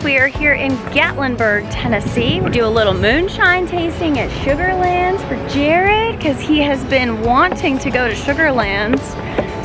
We are here in Gatlinburg, Tennessee. We do a little moonshine tasting at Sugarlands for Jared because he has been wanting to go to Sugarlands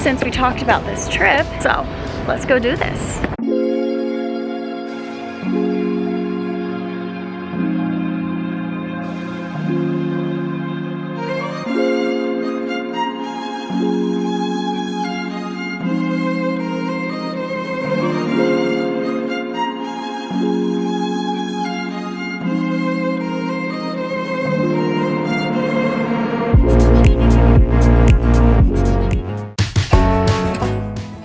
since we talked about this trip. So let's go do this.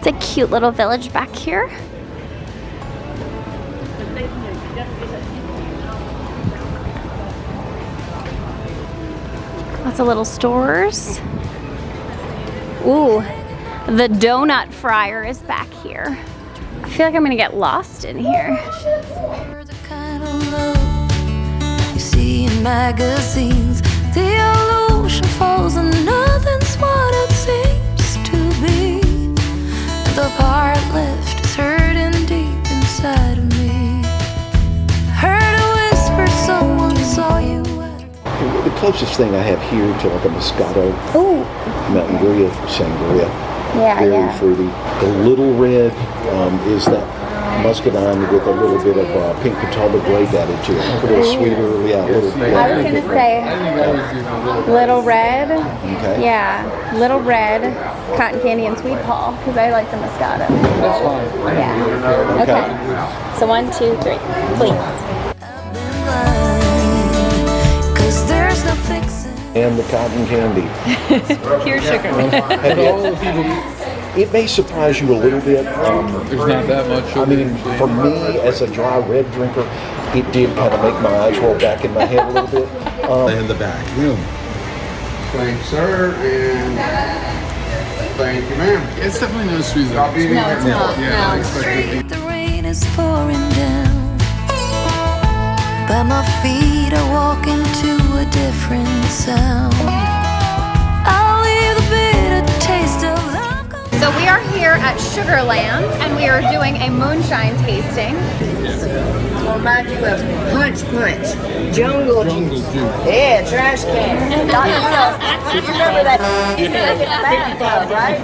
It's a cute little village back here. Lots of little stores. Ooh, the donut fryer is back here. I feel like I'm gonna get lost in here. The kind of love you see in magazines, the illusion falls and nothing's what it seems to be. The part left is hurting deep inside of me. Heard a whisper, someone saw you. The closest thing I have here to like a Moscato Mountain Grill, sangria. Very fruity. The little red is that muscadine with a little bit of pink Catawba grape added to it. A little sweeter, yeah. I was gonna say little red. Okay. Yeah, little red, cotton candy and sweet Paul because I like the Moscato. That's fine. Yeah. Okay. So 1, 2, 3, please. And the cotton candy. Pure sugar. It may surprise you a little bit. There's not that much sugar. I mean, for me, as a dry red drinker, it did kind of make my eyes roll back in my head a little bit. In the back. Thanks, sir, and thank you, ma'am. It's definitely no sweet. No, it's not. Yeah, I No. expected it. The rain is pouring down, but my feet are walking to a different sound. I'll leave the bitter taste of love. So we are here at Sugarlands and we are doing a moonshine tasting. I'll remind you of Punch, Jungle Juice. Yeah, trash can. You remember that? Right?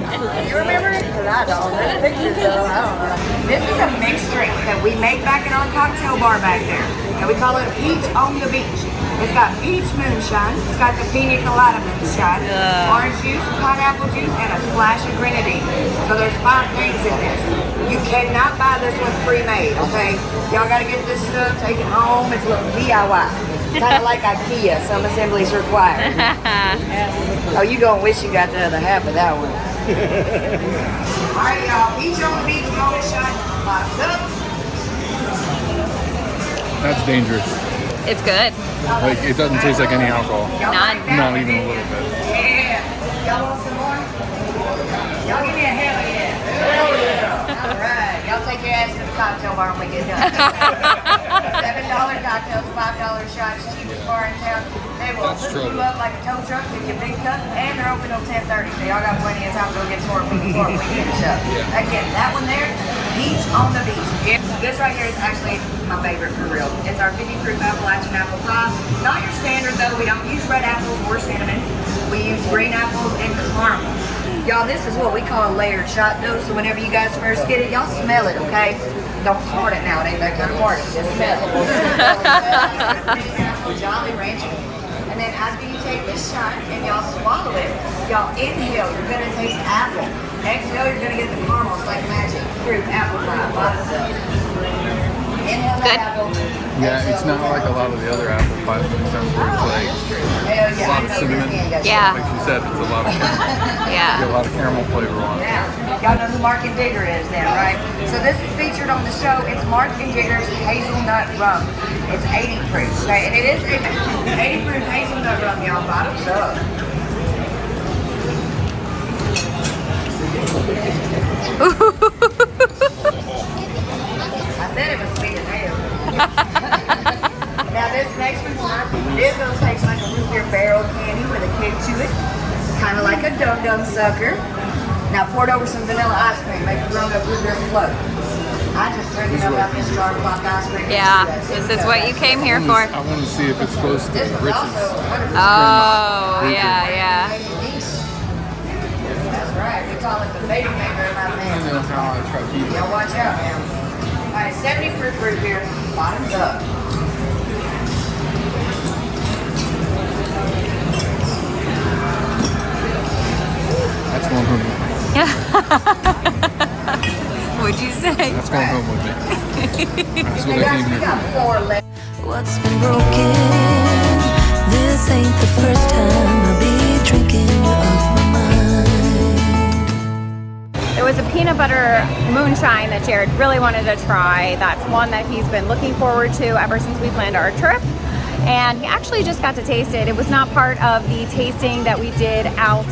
You remember it? Because I don't. There's pictures though. I don't know. This is a mixed drink that we make back in our cocktail bar back there. And we call it Peach on the Beach. It's got peach moonshine, it's got the pina colada moonshine, orange juice, pineapple juice, and a splash of grenadine. So there's 5 things in this. You cannot buy this one pre-made, okay? Y'all gotta get this stuff, take it home. It's a little DIY. Kind of like IKEA, some assemblies required. Oh, you gonna wish you got the other half of that one. All right, y'all, Peach on the Beach moonshine, pops up. That's dangerous. It's good. Like, it doesn't taste like any alcohol. None. Not even a little bit. Yeah. Y'all want some more? Y'all give me a hell yeah. Hell yeah. All right. Y'all take your ass to the cocktail bar when we get done. $7 cocktails, $5 shots, cheapest bar in town. They will hook you up like a tow truck, give you a big cup, and they're open till 10:30. So y'all got plenty of time to go get to work before we finish up. Again, that one there, Peach on the Beach. This right here is actually my favorite for real. It's our 50 proof Appalachian apple pie. Not your standard though. We don't use red apples or cinnamon. We use green apples and caramel. Y'all, this is what we call a layered shot dough. So whenever you guys first get it, y'all smell it, okay? Don't snort it now. It ain't that kind of party. Just smell it. Jolly Rancher. And then after you take this shot and y'all swallow it, y'all inhale, you're gonna taste apple. Exhale, you're gonna get the caramel. It's like magic. Fruit, apple pie, lots of stuff. Inhale that apple. Yeah, it's not like a lot of the other apple pies that sounds where it's like a lot of cinnamon. Yeah. Like you said, it's a lot of caramel. Yeah. You get a lot of caramel flavor on it. Now, y'all know who Mark and Digger is then, right? So this is featured on the show. It's Mark and Digger's Hazelnut Rum. It's 80 proof, okay? And it is 80 proof hazelnut rum, y'all. Bottoms up. I said it was sweet as hell. Now this next one's not. This one tastes like a root beer barrel candy with a kick to it. Kind of like a dum-dum sucker. Now pour it over some vanilla ice cream. Make a grown-up root beer float. I just drink it up this Starbucks ice cream. Yeah, this is what you came here for. I want to see if it's close to Rich's. Oh, yeah. That's right. We call it the baby maker of my I man. know how I try to keep it. Yeah, watch out now. All right, 70 proof root beer, bottoms up. That's going home with me. What'd you say? That's going home with me. That's what I came here for. What's been broken? This ain't the first time I'll be drinking you off my mind. There was a peanut butter moonshine that Jared really wanted to try. That's one that he's been looking forward to ever since we planned our trip. And he actually just got to taste it. It was not part of the tasting that we did out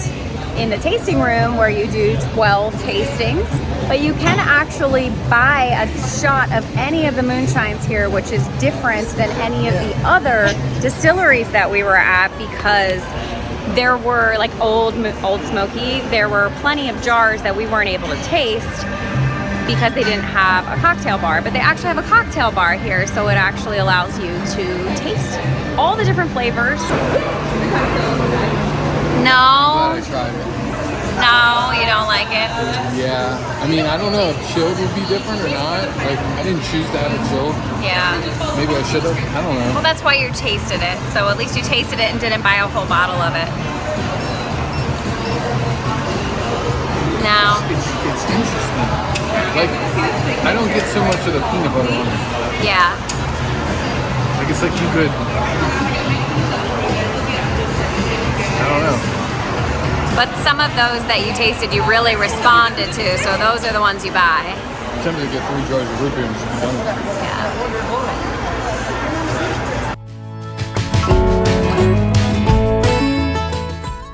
in the tasting room where you do 12 tastings, but you can actually buy a shot of any of the moonshines here, which is different than any of the other distilleries that we were at, because there were, like Old Smoky, there were plenty of jars that we weren't able to taste because they didn't have a cocktail bar, but they actually have a cocktail bar here, so it actually allows you to taste all the different flavors. No. Glad I tried it. No, you don't like it? Yeah. I mean, I don't know if chilled would be different or not. Like, I didn't choose to have it chilled. Yeah. Maybe I should have. I don't know. Well, that's why you tasted it. So at least you tasted it and didn't buy a whole bottle of it. No. It's interesting. Like, I don't get so much of the peanut butter on it. Yeah. Like, it's like you could... I don't know. But some of those that you tasted, you really responded to, so those are the ones you buy. I'm tempted to get 3 jars of root beer and just be done with it. Yeah.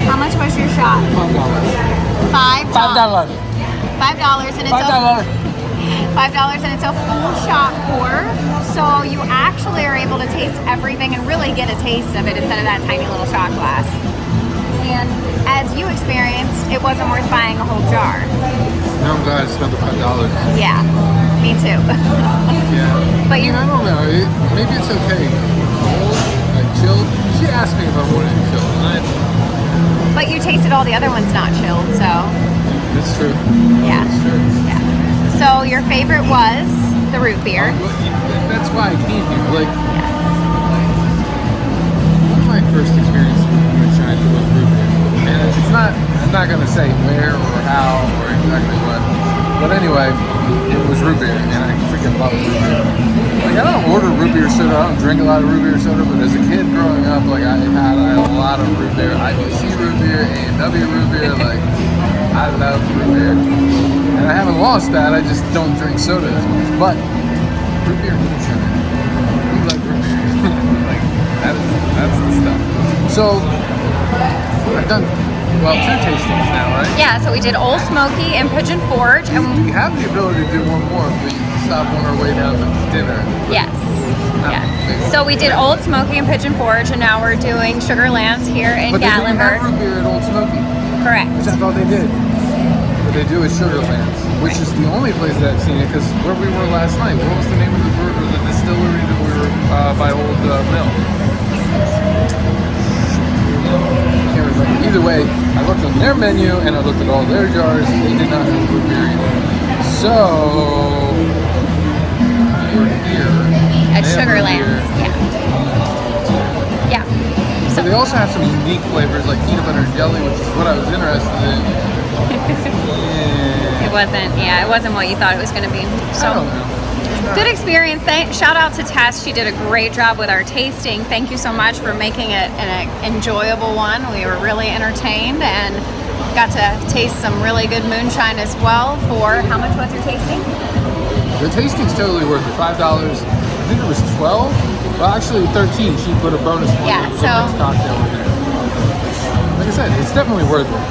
How much was your shot? $5. $5 and it's $5 and it's a full shot pour. So you actually are able to taste everything and really get a taste of it instead of that tiny little shot glass. And as you experienced, it wasn't worth buying a whole jar. Now I'm glad I spent the $5. Yeah, me too. Yeah. But you, I don't know. Maybe it's okay. Cold, like chilled. She asked me if I wanted it chilled, and but you tasted all the other ones not chilled, so It's true. yeah. It's true. Yeah. So your favorite was the root beer. That's why I came here. Like, one of my first experiences with Moonshine was root beer. And it's not, I'm not going to say where or how or exactly what. But anyway, it was root beer, and I freaking love root beer. Like, I don't order root beer soda, I don't drink a lot of root beer soda, but as a kid growing up, like, I had a lot of root beer. IBC root beer, A&W root beer, like, I love root beer. And I haven't lost that, I just don't drink soda as much. But, root beer and moonshine, we like root beer. Like, that's the stuff. So, I've done, well, 2 tastings now, right? Yeah, so we did Old Smoky and Pigeon Forge, and We have the ability to do one more if we stop on our way down to dinner. yes. Yeah. So we did Old Smoky and Pigeon Forge, and now we're doing Sugarlands here in But they didn't have Gatlinburg. root beer at Old Smoky, Correct. which I thought they did. But they do at Sugarlands, which is the only place that I've seen it, because where we were last night, what was the name of the distillery that we were by Old Mill? Can't remember. Either way, I looked on their menu and I looked at all their jars. They did not have root beer either. So we're here At They have root Sugarlands. beer. Yeah. Yeah. So they also have some unique flavors like peanut butter and jelly, which is what I was interested in. It wasn't what you thought it was going to be. I don't So know. good experience. Shout out to Tess. She did a great job with our tasting. Thank you so much for making it an enjoyable one. We were really entertained and got to taste some really good moonshine as well. For how much was your tasting? The tasting's totally worth it. $5. I think it was 12. Well, actually 13. She put a bonus one. Yeah, It was so- a mixed cocktail in there. Like I said, it's definitely worth it.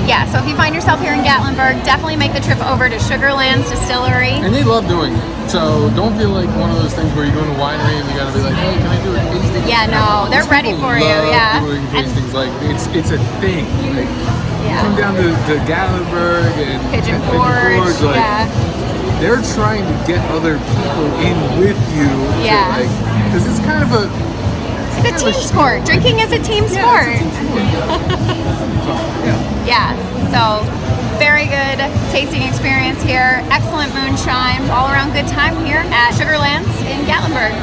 Yeah, so if you find yourself here in Gatlinburg, definitely make the trip over to Sugarlands Distillery. And they love doing it. So don't feel like one of those things where you go to a winery and you gotta be like, hey, can I do a tasting? Yeah, no, they're These ready people for you, love yeah. doing And- tastings. Like it's a thing. Like Yeah. come down to Gatlinburg and Pigeon Forge, like, yeah. they're trying to get other people in with you. Yeah. Because it's kind of a... It's a team sport. Drinking is a team sport. Yeah. So, very good tasting experience here. Excellent moonshine. All around good time here at Sugarlands in Gatlinburg.